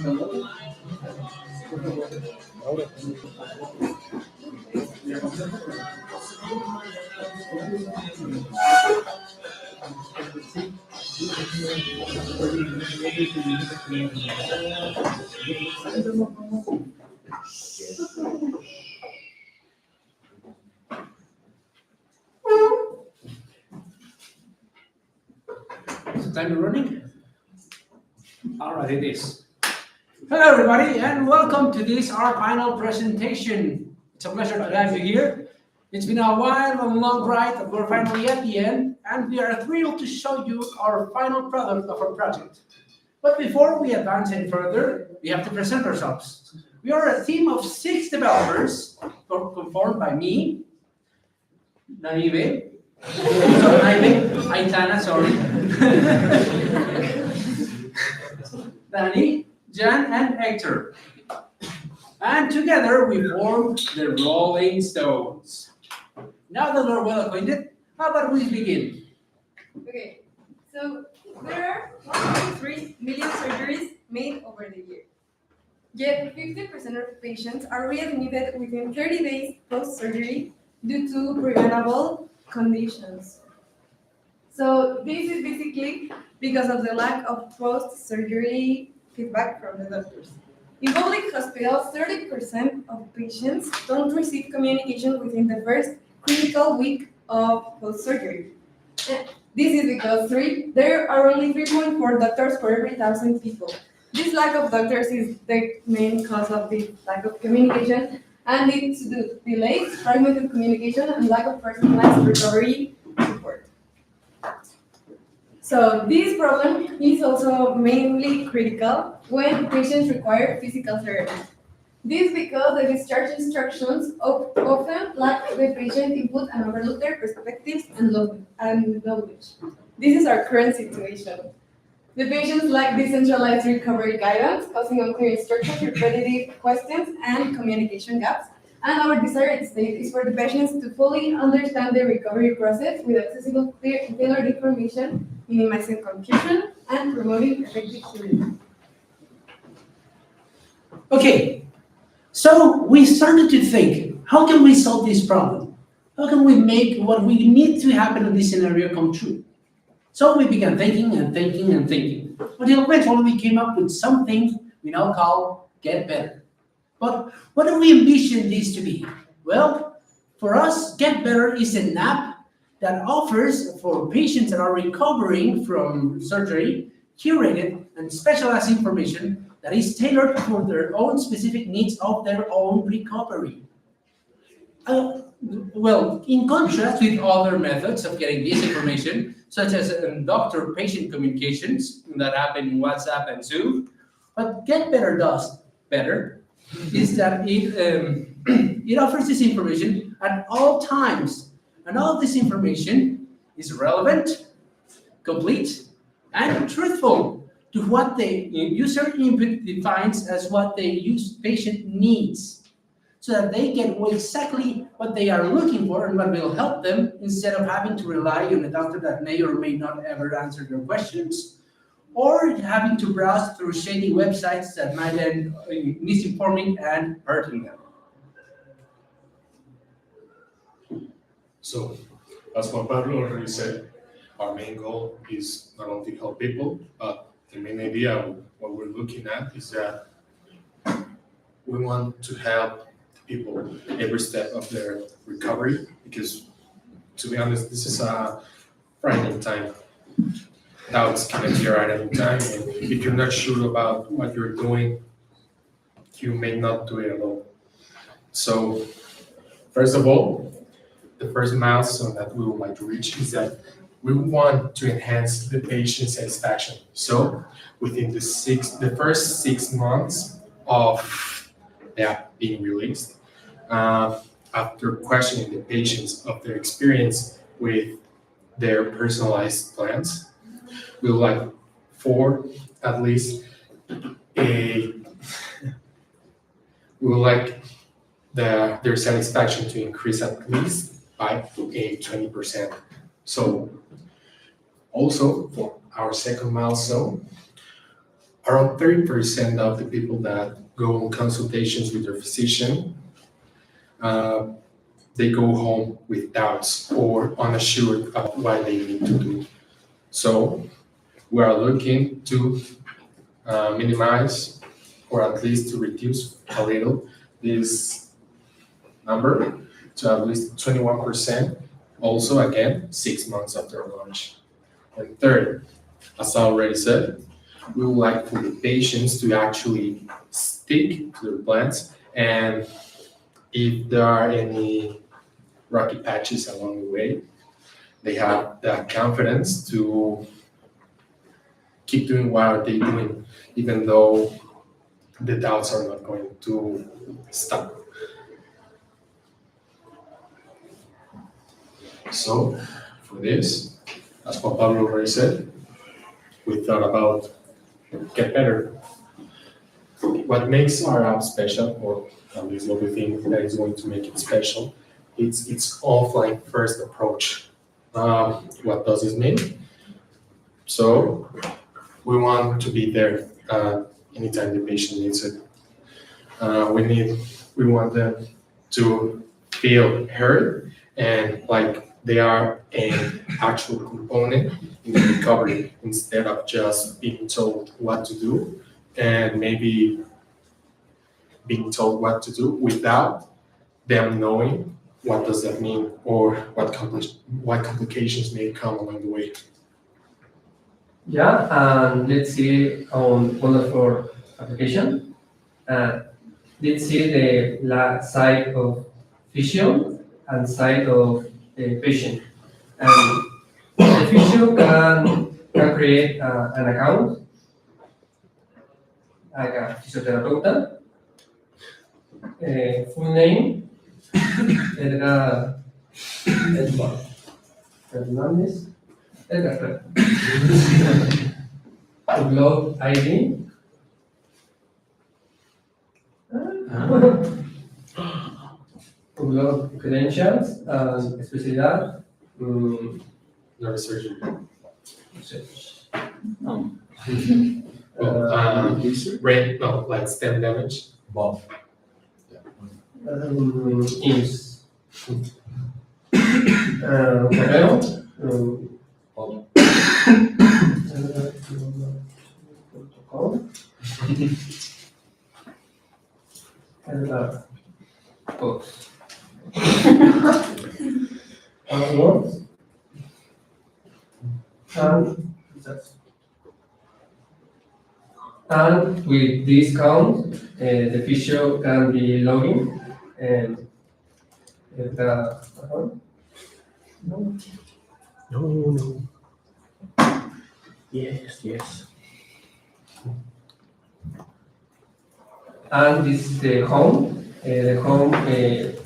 Time running? All right, it is. Hello, everybody, and welcome to this, our final presentation. It's a pleasure to have you here. It's been a while, a long ride, but we're finally at the end, and we are thrilled to show you our final product of our project. But before we advance any further, we have to present ourselves. We are a team of 6 developers, formed by me, Aitana, sorry. Danny, Jan, and Hector. And together we formed the Rolling Stones. Now that we're well acquainted, how about we begin? Okay, so there are 1.3 million surgeries made over the year. Yet 50% of patients are readmitted within 30 days post-surgery due to preventable conditions. So this is basically because of the lack of post-surgery feedback from the doctors. In public hospitals, 30% of patients don't receive communication within the first critical week of post-surgery. This is because there are only 3.4 doctors for every 1,000 people. This lack of doctors is the main cause of this lack of communication and leads to delays, fragmented communication, and lack of personalized recovery support. So this problem is also mainly critical when patients require physical therapy. This because the discharge instructions often lack the patient input and overlook their perspectives and knowledge. This is our current situation. The patients lack decentralized recovery guidance, causing unclear instructions, repetitive questions, and communication gaps. And our desired state is for the patients to fully understand the recovery process with accessible, clear, and tailored information, minimizing confusion and promoting effective healing. Okay, so we started to think, how can we solve this problem? How can we make what we need to happen in this scenario come true? So we began thinking and thinking and thinking, until eventually we came up with something we now call Get Better. But what do we envision this to be? Well, for us, Get Better is an app that offers for patients that are recovering from surgery, curated and specialized information that is tailored for their own specific needs of their own recovery. Well, in contrast with other methods of getting this information, such as doctor-patient communications that happen in WhatsApp and Zoom, what Get Better does better is that it offers this information at all times, and all this information is relevant, complete, and truthful to what the user input defines as what the patient needs, so that they get exactly what they are looking for and what will help them, instead of having to rely on a doctor that may or may not ever answer their questions, or having to browse through shady websites that might end misinforming and hurting them. So, as Juan Pablo already said, our main goal is not only to help people, but the main idea of what we're looking at is that we want to help people every step of their recovery, because, to be honest, this is a frightening time. Doubts can appear at any time, and if you're not sure about what you're doing, you may not do it alone. So, first of all, the first milestone that we would like to reach is that we want to enhance the patient satisfaction. So, within the first 6 months of the app being released, after questioning the patients of their experience with their personalized plans, we would like at least their satisfaction to increase at least by 20%. So also for our second milestone, around 30% of the people that go on consultations with their physician, they go home with doubts or unassured of what they need to do. So we are looking to minimize or at least to reduce a little this number to at least 21%. Also, again, 6 months after launch. And third, as I already said, we would like for the patients to actually stick to their plans, and if there are any rocky patches along the way, they have that confidence to keep doing what they're doing, even though the doubts are not going to stop. So, for this, as Juan Pablo already said, we thought about get better. What makes our app special, or at least what we think that is going to make it special, it's its offline first approach. What does this mean? So we want to be there anytime the patient needs it. We want them to feel heard and like they are an actual component in the recovery instead of just being told what to do and maybe being told what to do without them knowing what does that mean or what complications may come along the way. Yeah, and let's see on one of our application. Let's see the side of physio and side of the patient. And the physio can create an account, like a physiotherapeuta, full name, Edgar Fernandez, Edgar upload ID. Upload credentials and especialidad. Nerve surgery. Research. Brain, no, like stem damage. Bob. IMSS. Correo. Protocol. Post. Words. And with this count, the physio can be logging and No. Yes. and this is the home. The home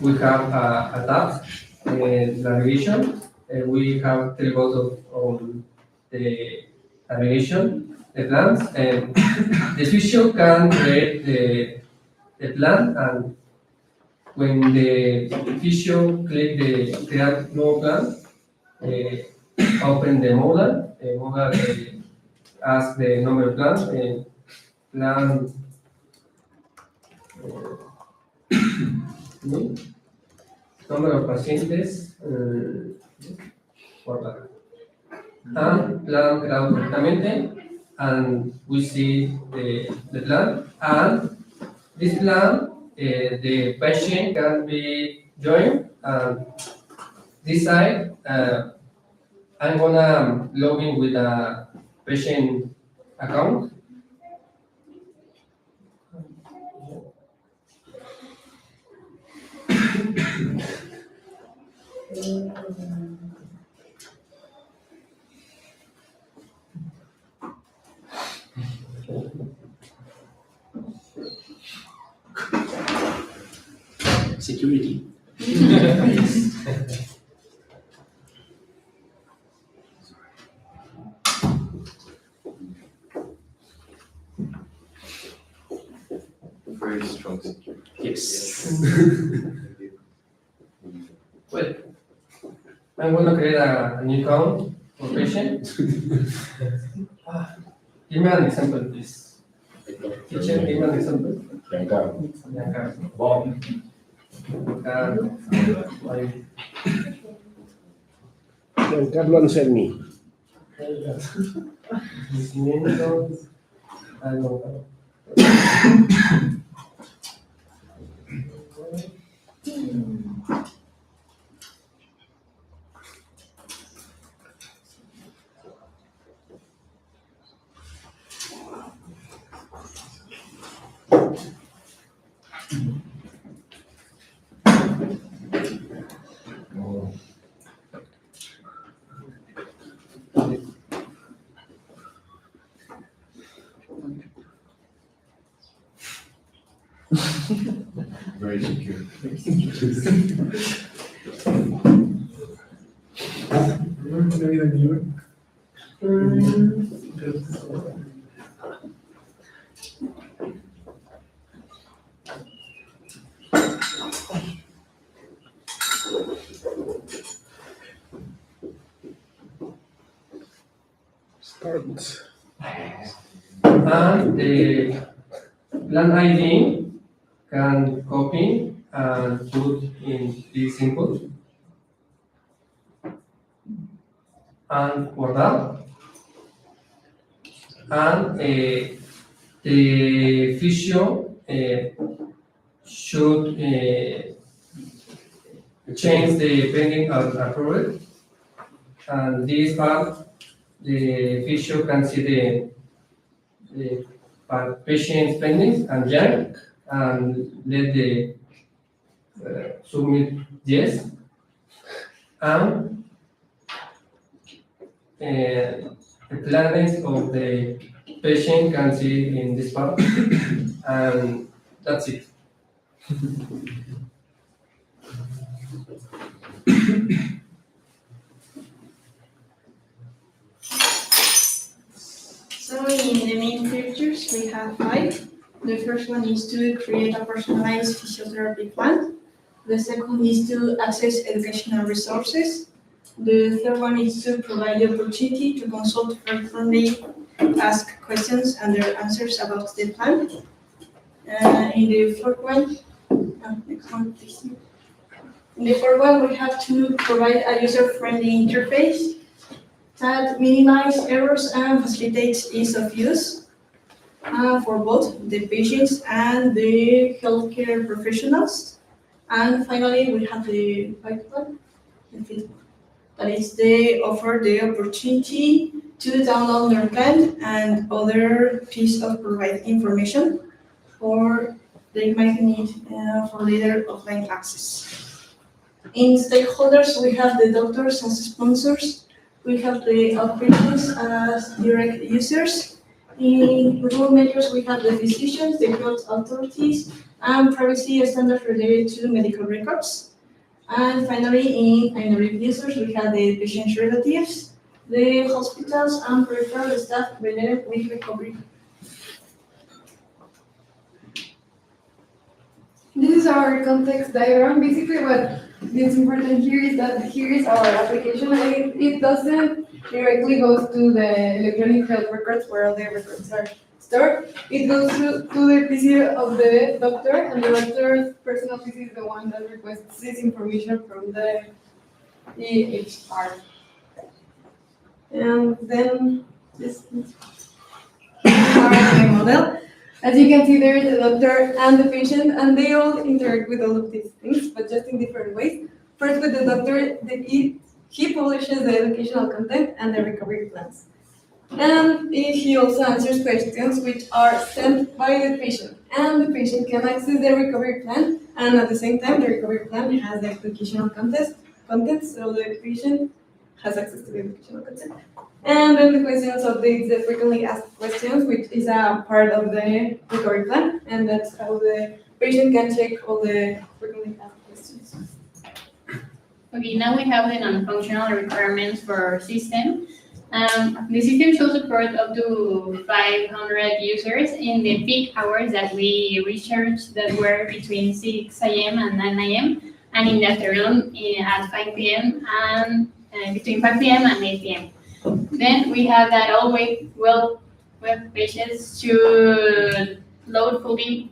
we have a tab, navigation. We have 3 buttons on the navigation, the plans, and the physio can create the plan, and when the physio click the create new plan, open the modal. The modal asks the number of plans, plan number of pacientes, guardar. And plan creado correctamente, and we see the plan, and this plan, the patient can be joined, and this side, I'm gonna log in with a patient account. Security. Very strong security. Yes. Well, I'm gonna create a new account for patient. Give me an example, please. Kitchen, give an example. Giancarlo. Giancarlo. Bob. Giancarlo. Like, Giancarlo Anselmi. Nacimiento. I don't know. Very secure. Start. And the plan ID can copy and put in this input and guardar. And the feature should change the pending and approved. And this part, the feature can see the patient pending and junk, and let the submit yes. And the planning of the patient can see in this part, and that's it. So in the main features, we have 5. The first one is to create a personalized physiotherapy plan. The second is to access educational resources. The third one is to provide the opportunity to consult frequently, ask questions and their answers about the plan. In the fourth one, next one please. In the fourth one, we have to provide a user-friendly interface that minimizes errors and facilitates ease of use for both the patients and the healthcare professionals. And finally, we have the fifth one, that is they offer the opportunity to download their plan and other piece of provide information or they might need for later offline access. In stakeholders, we have the doctors as sponsors. We have the outpatients as direct users. In rulemakers, we have the physicians, the health authorities, and privacy standards related to medical records. And finally, in minority users, we have the patient's relatives, the hospitals, and peripheral staff related with recovery. This is our context diagram. Basically, what is important here is that here is our application. It doesn't directly go to the electronic health records where all the records are stored. It goes to the PC of the doctor, and the doctor's personal PC is the one that requests this information from the EHR. And then this is our model. As you can see, there is the doctor and the patient, and they all interact with all of these things, but just in different ways. First, with the doctor, he publishes the educational content and the recovery plans. And he also answers questions which are sent by the patient. And the patient can access the recovery plan, and at the same time, the recovery plan has the educational content, so the patient has access to the educational content. And then the questions updates the frequently asked questions, which is a part of the recovery plan, and that's how the patient can check all the frequently asked questions. Okay, now we have the non-functional requirements for our system. The system should support up to 500 users in the peak hours that we researched that were between 6 a.m. and 9 a.m. and in the afternoon at 5 p.m. and between 5 p.m. and 8 p.m. Then we have that all web pages should load fully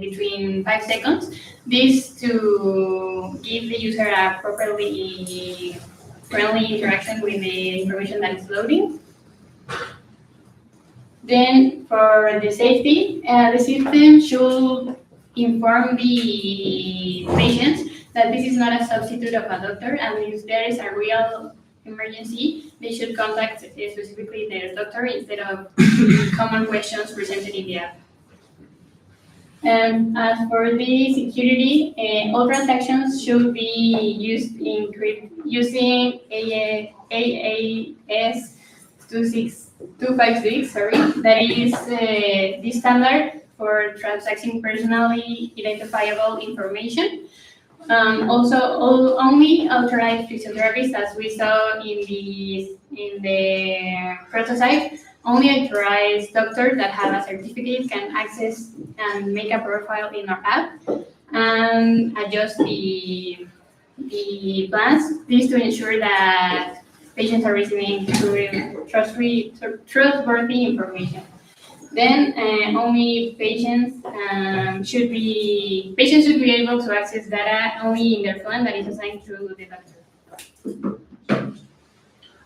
between 5 seconds. This to give the user a properly friendly interaction with the information that is loading. Then for the safety, the system should inform the patients that this is not a substitute of a doctor, and if there is a real emergency, they should contact specifically their doctor instead of common questions presented in the app. And as for the security, all transactions should be used using AAS 256, that is the standard for transacting personally identifiable information. Also, only authorized physiotherapists, as we saw in the prototype, only authorized doctors that have a certificate can access and make a profile in our app and adjust the plans. This to ensure that patients are receiving trustworthy information. Then only patients should be able to access data only in their plan that is assigned to the doctor.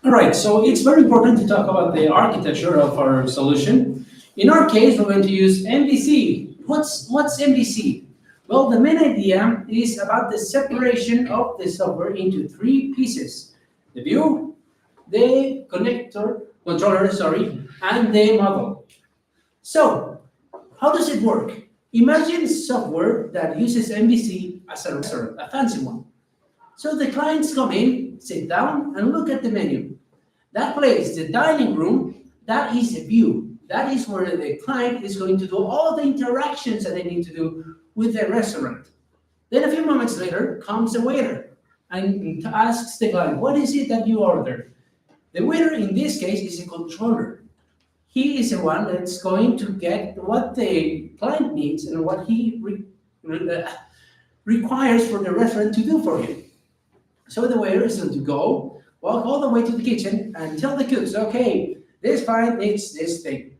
All right, so it's very important to talk about the architecture of our solution. In our case, we're going to use MVC. What's MVC? Well, the main idea is about the separation of the software into 3 pieces: the view, the controller, and the model. So, how does it work? Imagine software that uses MVC as a restaurant, a fancy one. So the clients come in, sit down, and look at the menu. That place, the dining room, that is a view. That is where the client is going to do all the interactions that they need to do with the restaurant. Then a few moments later comes the waiter and asks the client, what is it that you ordered? The waiter in this case is a controller. He is the one that's going to get what the client needs and what he requires for the restaurant to do for him. So the waiter is going to walk all the way to the kitchen and tell the cooks, okay, this client needs this thing.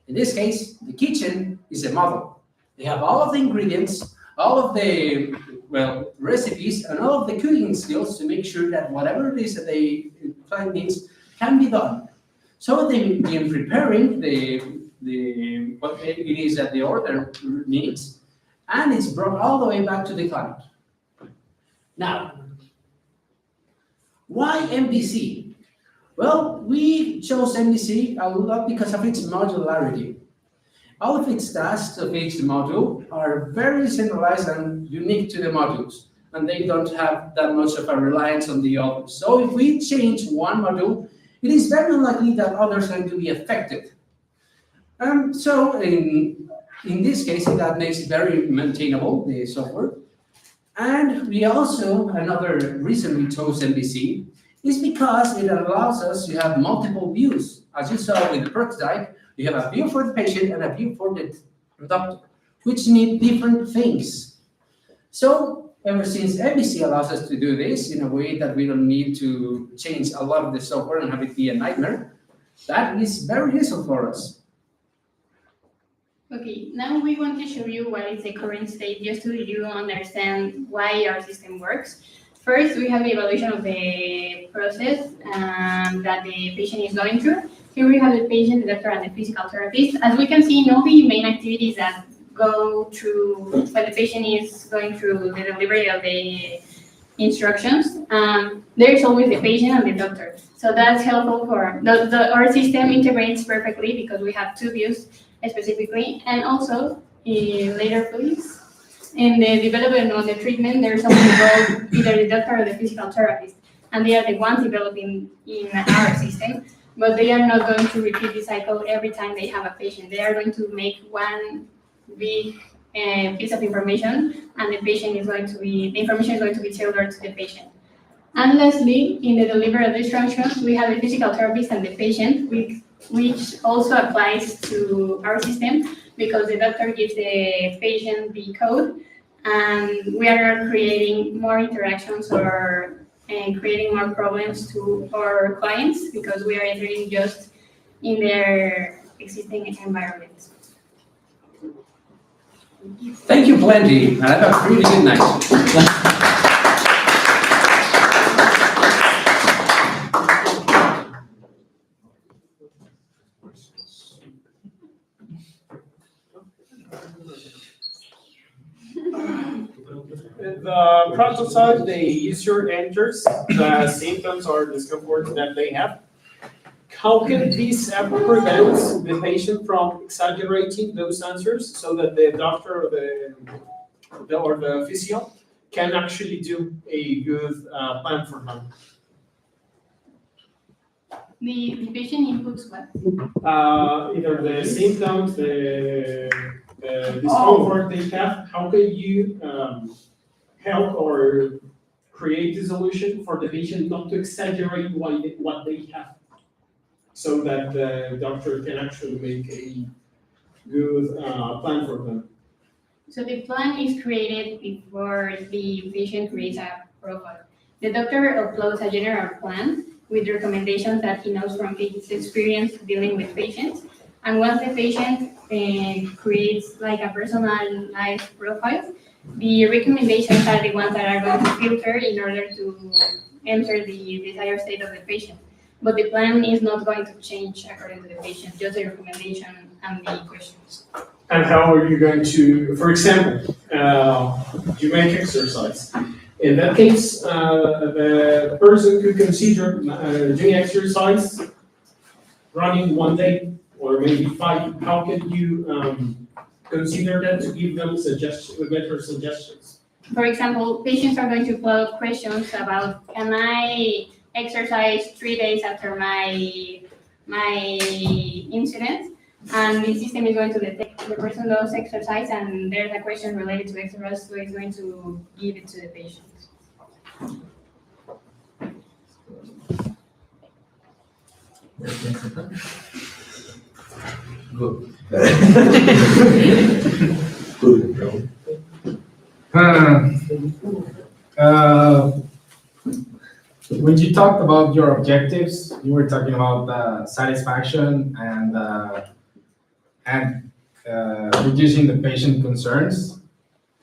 In this case, the kitchen is a model. They have all of the ingredients, all of the recipes, and all of the cooking skills to make sure that whatever it is that the client needs can be done. So they begin preparing what it is that the order needs, and it's brought all the way back to the client. Now, why MVC? Well, we chose MVC a lot because of its modularity. All of its tasks of each module are very centralized and unique to the modules, and they don't have that much of a reliance on the others. So if we change one module, it is very unlikely that others are going to be affected. So in this case, that makes it very maintainable, the software. And we also, another reason we chose MVC is because it allows us to have multiple views. As you saw with the prototype, you have a view for the patient and a view for the doctor, which need different things. So ever since MVC allows us to do this in a way that we don't need to change a lot of the software and have it be a nightmare, that is very useful for us. Okay, now we want to show you what is the current state, just so you understand why our system works. First, we have the evaluation of the process that the patient is going through. Here we have the patient, the doctor, and the physical therapist. As we can see in all the main activities that go through when the patient is going through the delivery of the instructions, there is always the patient and the doctor. So that's helpful for our system integrates perfectly because we have 2 views specifically, and also later please, in the development of the treatment, there's always involved either the doctor or the physical therapist, and they are the ones developing in our system, but they are not going to repeat the cycle every time they have a patient. They are going to make one big piece of information, and the information is going to be tailored to the patient. And lastly, in the delivery of the instructions, we have the physical therapist and the patient, which also applies to our system because the doctor gives the patient the code, and we are creating more interactions and creating more problems to our clients because we are entering just in their existing environment. Thank you plenty, and have a really good night. The prototype, the user enters the symptoms or discomfort that they have. How can this prevent the patient from exaggerating those answers so that the doctor or the physio can actually do a good plan for them? The patient inputs what? Either the symptoms, the discomfort they have. How can you help or create a solution for the patient not to exaggerate what they have, so that the doctor can actually make a good plan for them? So the plan is created before the patient creates a profile. The doctor uploads a general plan with recommendations that he knows from his experience dealing with patients. And once the patient creates like a personalized profile, the recommendations are the ones that are going to filter in order to enter the desired state of the patient. But the plan is not going to change according to the patient, just the recommendation and the questions. And how are you going to, for example, you make exercise. In that case, the person could consider doing exercise, running 1 day or maybe 5. How can you consider that to give them better suggestions? For example, patients are going to follow questions about, can I exercise 3 days after my incident? And the system is going to detect the person does exercise, and there's a question related to exercise, so it's going to give it to the patient. Good. When you talked about your objectives, you were talking about satisfaction and reducing the patient concerns,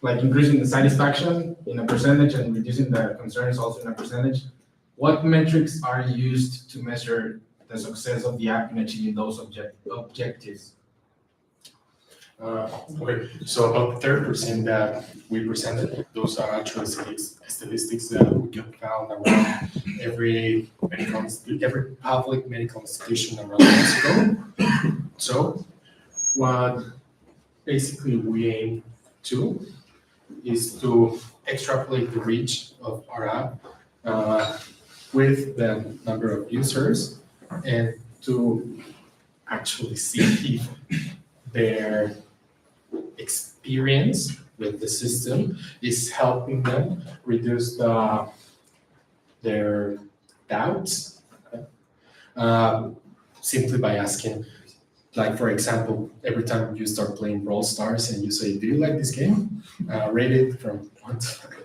like increasing the satisfaction in a percentage and reducing the concerns also in a percentage. What metrics are used to measure the success of the app in achieving those objectives? Okay, so about 30% that we presented, those are actually statistics that we can found around every public medical institution around Mexico. So what basically we aim to is to extrapolate the reach of our app with the number of users and to actually see if their experience with the system is helping them reduce their doubts simply by asking, like, for example, every time you start playing Brawl Stars and you say, do you like this game? Rate it from 1 to 5.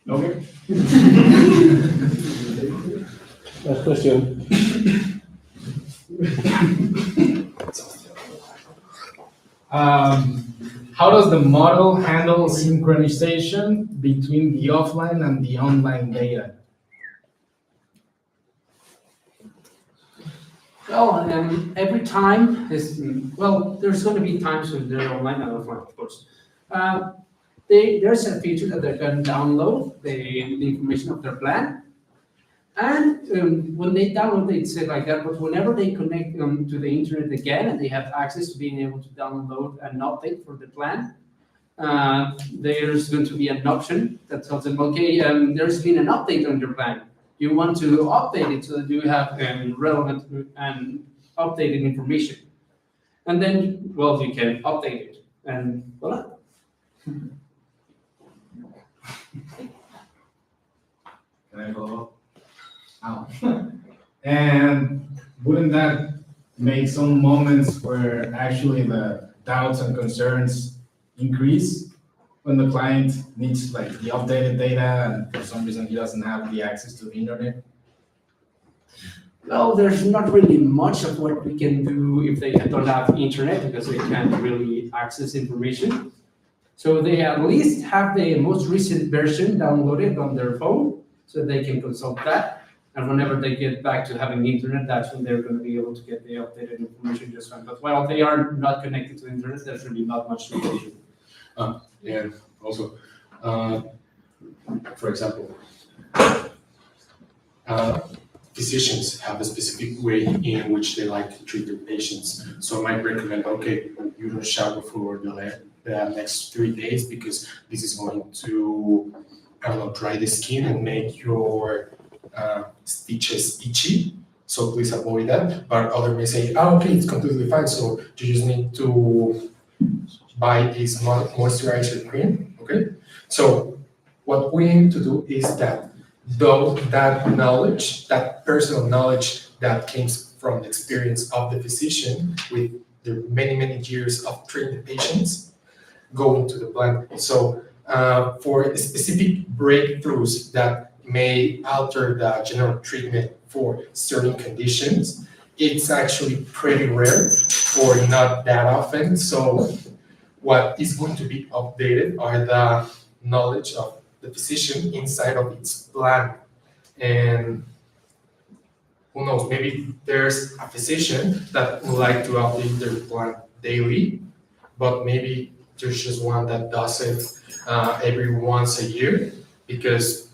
Okay. Last question. How does the model handle synchronization between the offline and the online data? Well, every time is, well, there's going to be times when they're online and offline, of course. There's a feature that they can download the information of their plan. And when they download it, it's like that, but whenever they connect to the internet again and they have access to being able to download an update for the plan, there's going to be an option that tells them, okay, there's been an update on your plan. You want to update it so that you have relevant and updated information. And then, well, you can update it and voila. Can I follow up? And wouldn't that make some moments where actually the doubts and concerns increase when the client needs like the updated data and for some reason he doesn't have the access to the internet? Well, there's not really much of what we can do if they don't have internet because they can't really access information. So they at least have the most recent version downloaded on their phone so they can consult that. And whenever they get back to having internet, that's when they're going to be able to get the updated information just fine. But while they are not connected to the internet, there's really not much to do. And also, for example, physicians have a specific way in which they like to treat their patients. So I might recommend, okay, you don't shower for the next 3 days because this is going to, I don't know, dry the skin and make your stitches itchy. So please avoid that. But others may say, oh, okay, it's completely fine. So you just need to buy this moisturizer cream, okay? So what we aim to do is that that knowledge, that personal knowledge that came from the experience of the physician with the many, many years of treating the patients, go into the plan. So for specific breakthroughs that may alter the general treatment for certain conditions, it's actually pretty rare or not that often. So what is going to be updated are the knowledge of the physician inside of its plan. And who knows, maybe there's a physician that would like to update their plan daily, but maybe there's just one that does it every once a year because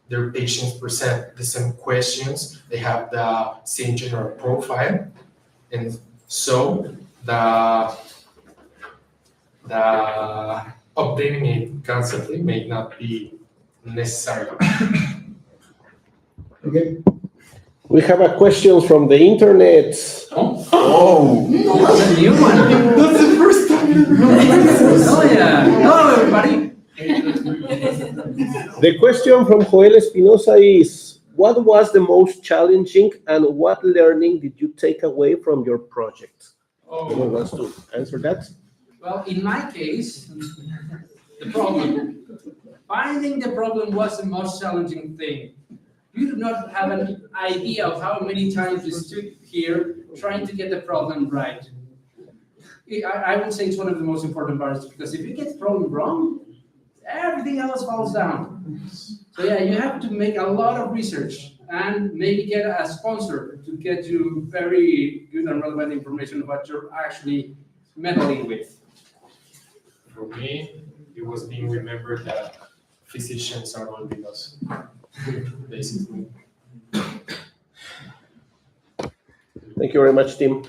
their patients present the same questions, they have the same general profile, and so the updating it constantly may not be necessary. Okay. We have a question from the internet. Oh. That's a new one. That's the first time. Oh yeah. Hello, everybody. The question from Joel Espinosa is, what was the most challenging and what learning did you take away from your project? Anyone wants to answer that? Well, in my case, finding the problem was the most challenging thing. You do not have an idea of how many times we stood here trying to get the problem right. I would say it's one of the most important parts because if you get the problem wrong, everything else falls down. So yeah, you have to make a lot of research and maybe get a sponsor to get you very good and relevant information of what you're actually meddling with. For me, it was being remembered that physicians are all with us, basically. Thank you very much, Tim.